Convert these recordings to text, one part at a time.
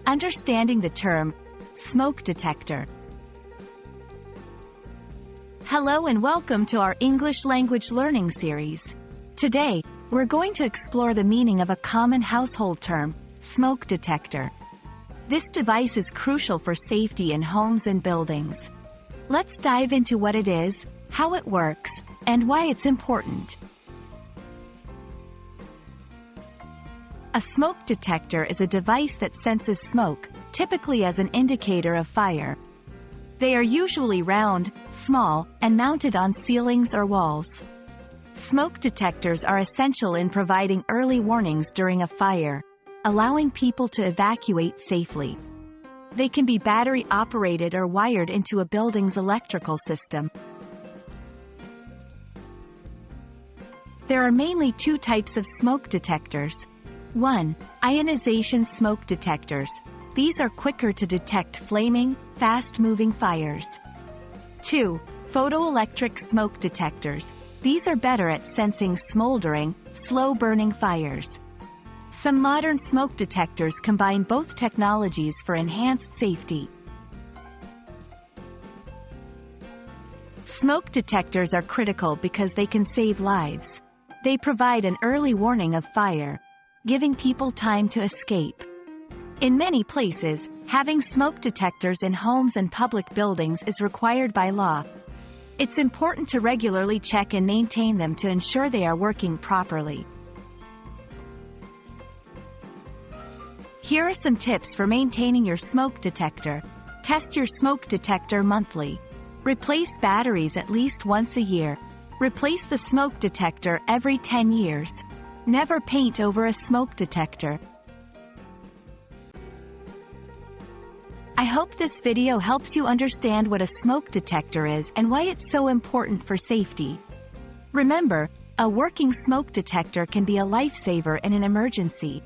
Understanding the term smoke detector. Hello and welcome to our English language learning series. Today, we're going to explore the meaning of a common household term, smoke detector. This device is crucial for safety in homes and buildings. Let's dive into what it is, how it works, and why it's important. A smoke detector is a device that senses smoke, typically as an indicator of fire. They are usually round, small, and mounted on ceilings or walls. Smoke detectors are essential in providing early warnings during a fire, allowing people to evacuate safely. They can be battery-operated or wired into a building's electrical system. There are mainly two types of smoke detectors. 1. Ionization smoke detectors. These are quicker to detect flaming, fast-moving fires. 2. Photoelectric smoke detectors. These are better at sensing smoldering, slow-burning fires. Some modern smoke detectors combine both technologies for enhanced safety. Smoke detectors are critical because they can save lives. They provide an early warning of fire, giving people time to escape. In many places, having smoke detectors in homes and public buildings is required by law. It's important to regularly check and maintain them to ensure they are working properly. Here are some tips for maintaining your smoke detector. Test your smoke detector monthly. Replace batteries at least once a year. Replace the smoke detector every 10 years. Never paint over a smoke detector. I hope this video helps you understand what a smoke detector is and why it's so important for safety. Remember, a working smoke detector can be a lifesaver in an emergency.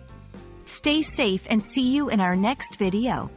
Stay safe and see you in our next video.